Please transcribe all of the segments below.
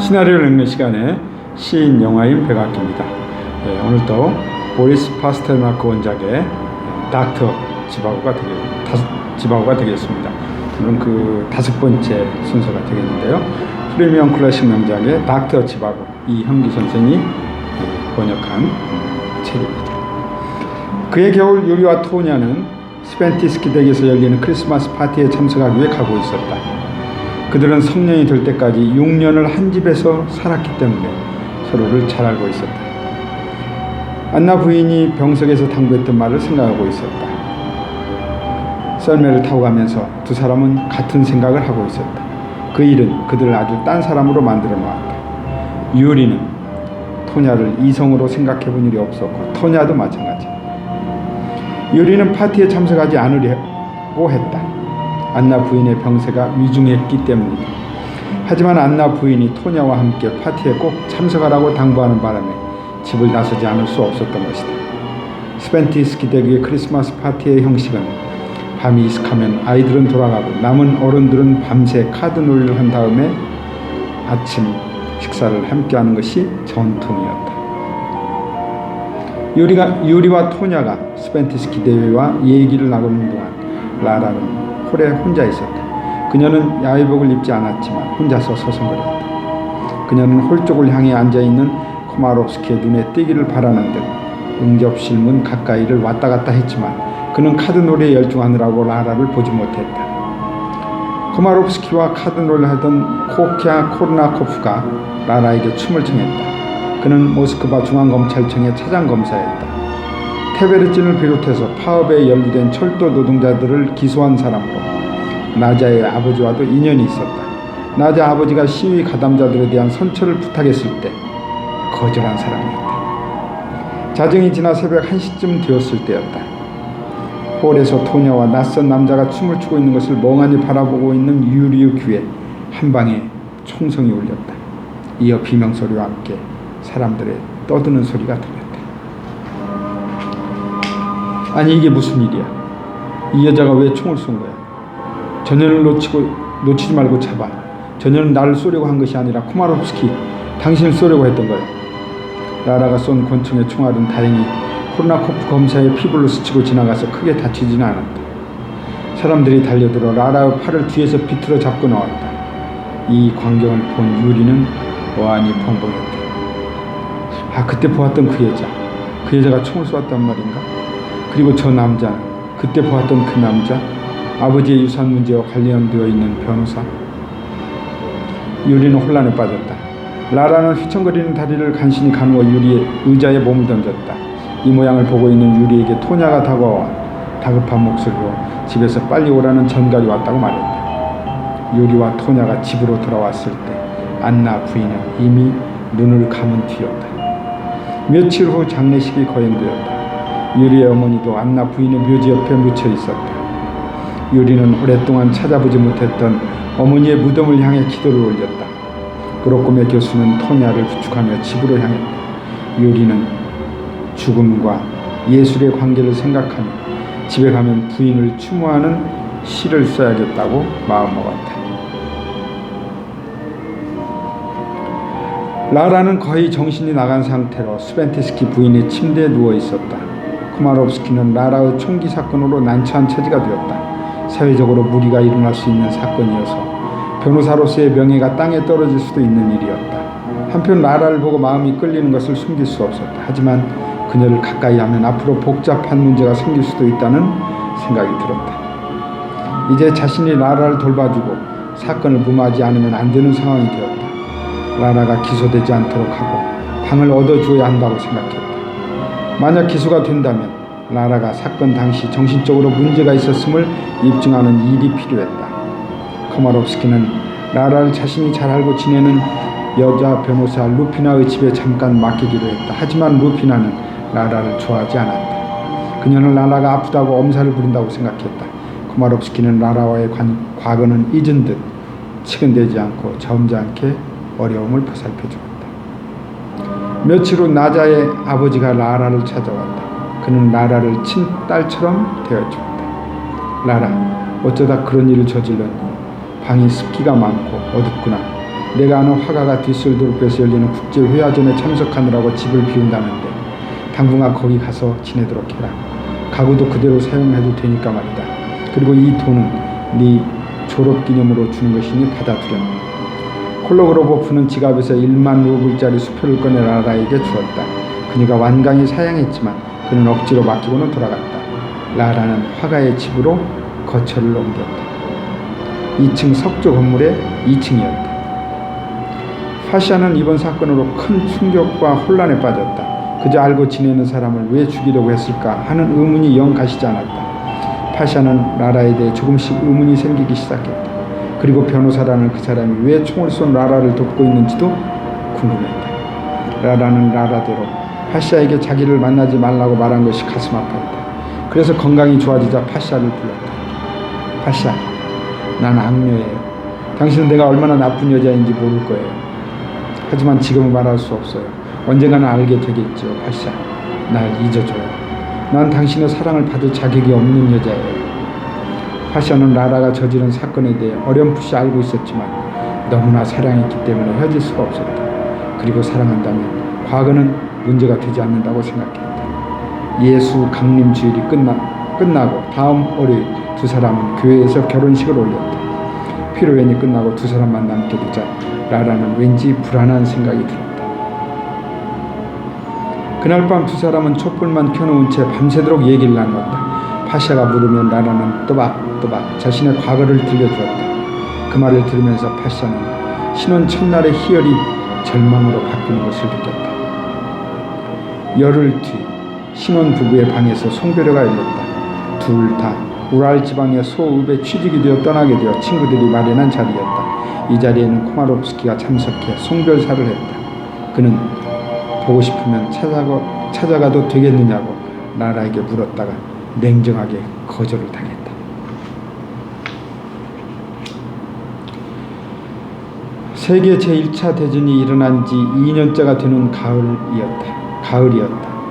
시나리오를 읽는 시간에 시인 영화인 백악기입니다. 오늘도 보리스 파스테르나크 원작의 닥터 지바고가 되겠습니다. 오늘은 그 5번째 순서가 되겠는데요. 프리미엄 클래식 명작의 닥터 지바고, 이형기 선생이 번역한 책입니다. 그의 겨울 유리와 토냐는 스펜티스키 댁에서 열리는 크리스마스 파티에 참석하기 위해 가고 있었다. 그들은 성년이 될 때까지 6년을 한 집에서 살았기 때문에 서로를 잘 알고 있었다. 안나 부인이 병석에서 당부했던 말을 생각하고 있었다. 썰매를 타고 가면서 두 사람은 같은 생각을 하고 있었다. 그 일은 그들을 아주 딴 사람으로 만들어 놓았다. 유리는 토냐를 이성으로 생각해 본 일이 없었고 토냐도 마찬가지. 유리는 파티에 참석하지 않으려고 했다. 안나 부인의 병세가 위중했기 때문이다. 하지만 안나 부인이 토냐와 함께 파티에 꼭 참석하라고 당부하는 바람에 집을 나서지 않을 수 없었던 것이다. 스펜티스키 댁의 크리스마스 파티의 형식은 밤이 이슥하면 아이들은 돌아가고 남은 어른들은 밤새 카드 놀이를 한 다음에 아침 식사를 함께하는 것이 전통이었다. 유리와 토냐가 스펜티스키 대회와 얘기를 나누는 동안 라라는 홀에 혼자 있었다. 그녀는 야외복을 입지 않았지만 혼자서 서성거렸다. 그녀는 홀 쪽을 향해 앉아있는 코마롭스키의 눈에 띄기를 바라는 듯 응접실문 가까이를 왔다 갔다 했지만 그는 카드놀이에 열중하느라고 라라를 보지 못했다. 코마롭스키와 카드놀이를 하던 코키아 코르나코프가 라라에게 춤을 청했다. 그는 모스크바 중앙검찰청의 차장검사였다. 테베르진을 비롯해서 파업에 연루된 철도 노동자들을 기소한 사람으로 나자의 아버지와도 인연이 있었다. 나자 아버지가 시위 가담자들에 대한 선처를 부탁했을 때 거절한 사람이었다. 자정이 지나 새벽 1시쯤 되었을 때였다. 홀에서 토냐와 낯선 남자가 춤을 추고 있는 것을 멍하니 바라보고 있는 유리의 귀에 한 방에 총성이 울렸다. 이어 비명소리와 함께 사람들의 떠드는 소리가 들렸다. 아니, 이게 무슨 일이야? 이 여자가 왜 총을 쏜 거야? 전현을 놓치지 말고 잡아. 전현은 나를 쏘려고 한 것이 아니라 코마롭스키, 당신을 쏘려고 했던 거야. 라라가 쏜 권총의 총알은 다행히 코르나코프 검사의 피부를 스치고 지나가서 크게 다치지는 않았다. 사람들이 달려들어 라라의 팔을 뒤에서 비틀어 잡고 나왔다. 이 광경을 본 유리는 어안이 벙벙했다. 아, 그때 보았던 그 여자가 총을 쏘았단 말인가? 그리고 저 남자, 그때 보았던 그 남자, 아버지의 유산 문제와 관련되어 있는 변호사. 유리는 혼란에 빠졌다. 라라는 휘청거리는 다리를 간신히 가누어 유리의 의자에 몸을 던졌다. 이 모양을 보고 있는 유리에게 토냐가 다가와 다급한 목소리로 집에서 빨리 오라는 전갈이 왔다고 말했다. 유리와 토냐가 집으로 돌아왔을 때 안나 부인은 이미 눈을 감은 뒤였다. 며칠 후 장례식이 거행되었다. 유리의 어머니도 안나 부인의 묘지 옆에 묻혀 있었다. 유리는 오랫동안 찾아보지 못했던 어머니의 무덤을 향해 기도를 올렸다. 그로꿈의 교수는 토냐를 부축하며 집으로 향했다. 유리는 죽음과 예술의 관계를 생각하며 집에 가면 부인을 추모하는 시를 써야겠다고 마음먹었다. 라라는 거의 정신이 나간 상태로 스펜티스키 부인의 침대에 누워 있었다. 코마롭스키는 라라의 총기 사건으로 난처한 처지가 되었다. 사회적으로 무리가 일어날 수 있는 사건이어서 변호사로서의 명예가 땅에 떨어질 수도 있는 일이었다. 한편 라라를 보고 마음이 끌리는 것을 숨길 수 없었다. 하지만 그녀를 가까이 하면 앞으로 복잡한 문제가 생길 수도 있다는 생각이 들었다. 이제 자신이 라라를 돌봐주고 사건을 무마하지 않으면 안 되는 상황이 되었다. 라라가 기소되지 않도록 하고 방을 얻어주어야 한다고 생각했다. 만약 기소가 된다면 라라가 사건 당시 정신적으로 문제가 있었음을 입증하는 일이 필요했다. 코마롭스키는 라라를 자신이 잘 알고 지내는 여자 변호사 루피나의 집에 잠깐 맡기기로 했다. 하지만 루피나는 라라를 좋아하지 않았다. 그녀는 라라가 아프다고 엄살을 부린다고 생각했다. 코마롭스키는 라라와의 과거는 잊은 듯 치근대지 않고 점잖게 어려움을 보살펴 주었다. 며칠 후 나자의 아버지가 라라를 찾아왔다. 그는 라라를 친딸처럼 대해주었다. 라라, 어쩌다 그런 일을 저질렀니? 방이 습기가 많고 어둡구나. 내가 아는 화가가 뒤슬도르프에서 열리는 국제회화전에 참석하느라고 집을 비운다는데 당분간 거기 가서 지내도록 해라. 가구도 그대로 사용해도 되니까 말이다. 그리고 이 돈은 네 졸업기념으로 주는 것이니 받아두렴. 콜로그로보프는 지갑에서 1만 루블짜리 수표를 꺼내 라라에게 주었다. 그녀가 완강히 사양했지만 그는 억지로 맡기고는 돌아갔다. 라라는 화가의 집으로 거처를 옮겼다. 2층 석조 건물의 2층이었다. 파샤는 이번 사건으로 큰 충격과 혼란에 빠졌다. 그저 알고 지내는 사람을 왜 죽이려고 했을까 하는 의문이 영 가시지 않았다. 파샤는 라라에 대해 조금씩 의문이 생기기 시작했다. 그리고 변호사라는 그 사람이 왜 총을 쏜 라라를 돕고 있는지도 궁금했다. 라라는 라라대로 파샤에게 자기를 만나지 말라고 말한 것이 가슴 아팠다. 그래서 건강이 좋아지자 파샤를 불렀다. 파샤, 난 악녀예요. 당신은 내가 얼마나 나쁜 여자인지 모를 거예요. 하지만 지금은 말할 수 없어요. 언젠가는 알게 되겠죠. 파샤, 날 잊어줘요. 난 당신의 사랑을 받을 자격이 없는 여자예요. 파샤는 라라가 저지른 사건에 대해 어렴풋이 알고 있었지만 너무나 사랑했기 때문에 헤어질 수가 없었다. 그리고 사랑한다면 과거는 문제가 되지 않는다고 생각했다. 예수 강림 주일이 끝나고 다음 월요일 두 사람은 교회에서 결혼식을 올렸다. 피로연이 끝나고 두 사람만 남게 되자 라라는 왠지 불안한 생각이 들었다. 그날 밤 두 사람은 촛불만 켜놓은 채 밤새도록 얘기를 나누었다. 파샤가 물으면 라라는 또박또박 자신의 과거를 들려주었다. 그 말을 들으면서 파샤는 신혼 첫날의 희열이 절망으로 바뀌는 것을 느꼈다. 열흘 뒤 신혼 부부의 방에서 송별회가 열렸다. 둘 다 우랄 지방의 소읍에 취직이 되어 떠나게 되어 친구들이 마련한 자리였다. 이 자리에는 코마롭스키가 참석해 송별사를 했다. 그는 보고 싶으면 찾아가도 되겠느냐고 라라에게 물었다가 냉정하게 거절을 당했다. 세계 제1차 대전이 일어난 지 2년째가 되는 가을이었다.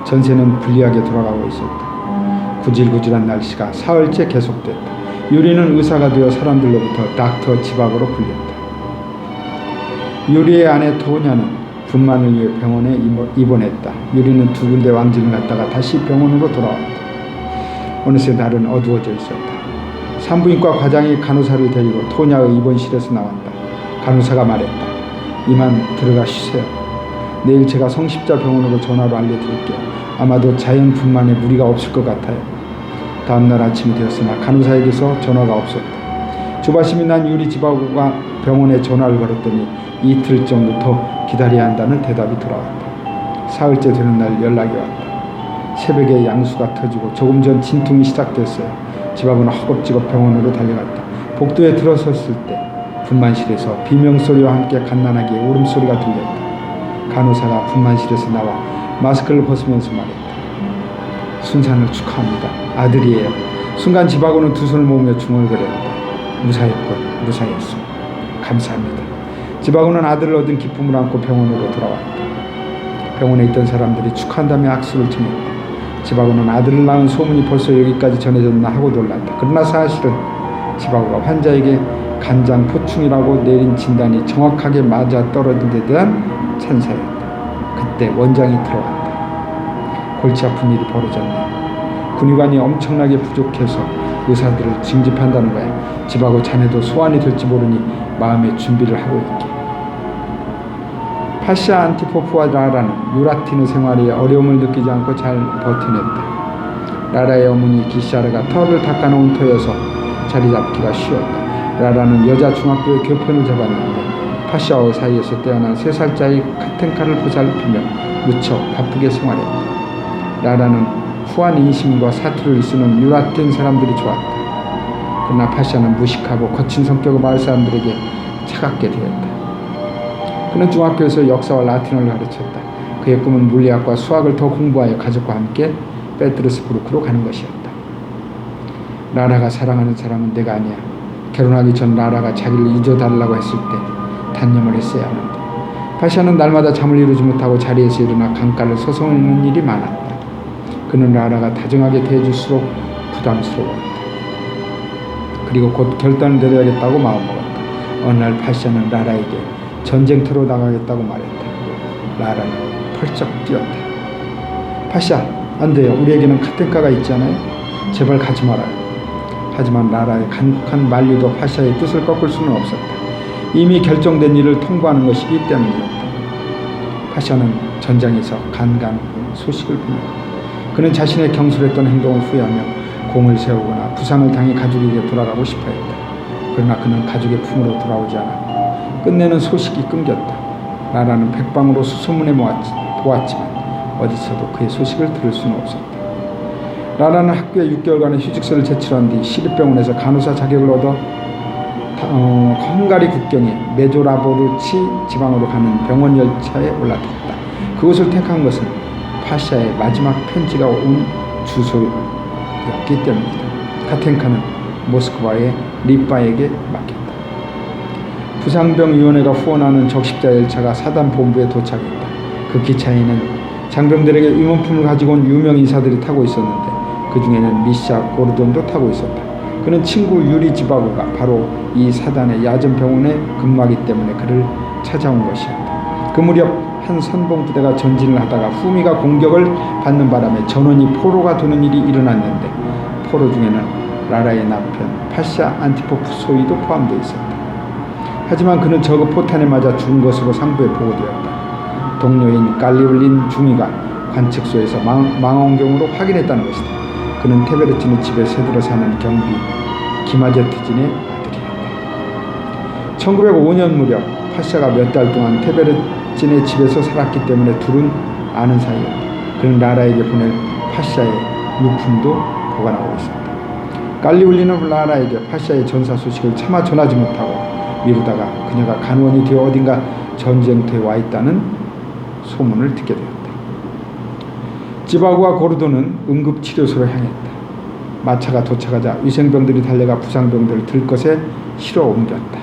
전세는 불리하게 돌아가고 있었다. 구질구질한 날씨가 사흘째 계속됐다. 유리는 의사가 되어 사람들로부터 닥터 지박으로 불렸다. 유리의 아내 토냐는 분만을 위해 병원에 입원했다. 유리는 두 군데 왕진을 갔다가 다시 병원으로 돌아왔다. 어느새 날은 어두워져 있었다. 산부인과 과장이 간호사를 데리고 토냐의 입원실에서 나왔다. 간호사가 말했다. 이만 들어가 쉬세요. 내일 제가 성십자 병원으로 전화로 알려드릴게요. 아마도 자연 분만에 무리가 없을 것 같아요. 다음날 아침이 되었으나 간호사에게서 전화가 없었다. 조바심이 난 유리 지바고가 병원에 전화를 걸었더니 이틀 정도 더 기다려야 한다는 대답이 돌아왔다. 사흘째 되는 날 연락이 왔다. 새벽에 양수가 터지고 조금 전 진통이 시작됐어요. 지바고는 허겁지겁 병원으로 달려갔다. 복도에 들어섰을 때 분만실에서 비명소리와 함께 갓난아기의 울음소리가 들렸다. 간호사가 분만실에서 나와 마스크를 벗으면서 말했다. 순산을 축하합니다. 아들이에요. 순간 지바고는 두 손을 모으며 중얼거렸다. 무사했군. 무사했어. 감사합니다. 지바고는 아들을 얻은 기쁨을 안고 병원으로 돌아왔다. 병원에 있던 사람들이 축하한다며 악수를 청했다. 지바고는 아들을 낳은 소문이 벌써 여기까지 전해졌나 하고 놀랐다. 그러나 사실은 지바고가 환자에게 간장 포충이라고 내린 진단이 정확하게 맞아 떨어진 데 대한 찬사였다. 그때 원장이 들어왔다. 골치 아픈 일이 벌어졌네. 군의관이 엄청나게 부족해서 의사들을 징집한다는 거야. 지바고 자네도 소환이 될지 모르니 마음의 준비를 하고 있게. 파샤 안티포프와 라라는 유라티느 생활에 어려움을 느끼지 않고 잘 버텨냈다. 라라의 어머니 기샤르가 털을 닦아놓은 터여서 자리 잡기가 쉬웠다. 라라는 여자 중학교의 교편을 잡았는데 파샤와 사이에서 떼어난 3살짜리 카텐카를 보살피며 무척 바쁘게 생활했다. 라라는 후한 인심과 사투를 쓰는 유라틴 사람들이 좋았다. 그러나 파샤는 무식하고 거친 성격의 마을 사람들에게 차갑게 되었다. 그는 중학교에서 역사와 라틴어를 가르쳤다. 그의 꿈은 물리학과 수학을 더 공부하여 가족과 함께 페트르스부르크로 가는 것이었다. 라라가 사랑하는 사람은 내가 아니야. 결혼하기 전 라라가 자기를 잊어달라고 했을 때 단념을 했어야 하는데 파샤는 날마다 잠을 이루지 못하고 자리에서 일어나 강가를 서성이는 일이 많았다. 그는 라라가 다정하게 대해줄수록 부담스러웠다. 그리고 곧 결단을 내려야겠다고 마음먹었다. 어느 날 파샤는 라라에게 전쟁터로 나가겠다고 말했다. 라라는 펄쩍 뛰었다. 파샤, 안 돼요. 우리에게는 카텐카가 있잖아요. 제발 가지 말아요. 하지만 라라의 간곡한 만류도 파샤의 뜻을 꺾을 수는 없었다. 이미 결정된 일을 통보하는 것이기 때문이었다. 파샤는 전장에서 간간 소식을 보냈다. 그는 자신의 경솔했던 행동을 후회하며 공을 세우거나 부상을 당해 가족에게 돌아가고 싶어했다. 그러나 그는 가족의 품으로 돌아오지 않았고 끝내는 소식이 끊겼다. 라라는 백방으로 수소문해 보았지만 어디서도 그의 소식을 들을 수는 없었다. 라라는 학교에 6개월간의 휴직서를 제출한 뒤 시립병원에서 간호사 자격을 얻어 헝가리 국경의 메조라보르치 지방으로 가는 병원 열차에 올라탔다. 그것을 택한 것은 파샤의 마지막 편지가 온 주소였기 때문이다. 카텐카는 모스크바의 리빠에게 맡겼다. 부상병위원회가 후원하는 적십자 열차가 사단 본부에 도착했다. 그 기차에는 장병들에게 위문품을 가지고 온 유명 인사들이 타고 있었는데 그 중에는 미샤 고르돈도 타고 있었다. 그는 친구 유리 지바고가 바로 이 사단의 야전병원에 근무하기 때문에 그를 찾아온 것이었다. 그 무렵 한 선봉부대가 전진을 하다가 후미가 공격을 받는 바람에 전원이 포로가 되는 일이 일어났는데 포로 중에는 라라의 남편 파샤 안티포프 소위도 포함되어 있었다. 하지만 그는 저그 포탄에 맞아 죽은 것으로 상부에 보고되었다. 동료인 깔리울린 중위가 관측소에서 망원경으로 확인했다는 것이다. 그는 테베르친의 집에 새들어 사는 경비 기마제트진의 아들이었다. 1905년 무렵 파샤가 몇 달 동안 테베르친의 집에서 살았기 때문에 둘은 아는 사이였다. 그는 라라에게 보낼 파샤의 유품도 보관하고 있었다. 깔리울리는 라라에게 파샤의 전사 소식을 차마 전하지 못하고 미루다가 그녀가 간원이 되어 어딘가 전쟁터에 와 있다는 소문을 듣게 되었다. 지바고와 고르도는 응급치료소로 향했다. 마차가 도착하자 위생병들이 달려가 부상병들을 들것에 실어 옮겼다.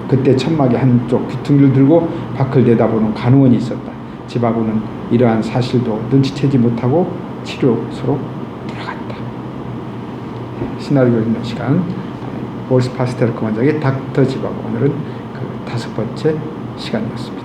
그때 천막의 한쪽 귀퉁이를 들고 밖을 내다보는 간호원이 있었다. 지바고는 이러한 사실도 눈치채지 못하고 치료소로 들어갔다. 시나리오 읽는 시간, 보리스 파스테르크 원작의 닥터 지바고. 오늘은 그 5번째 시간이었습니다.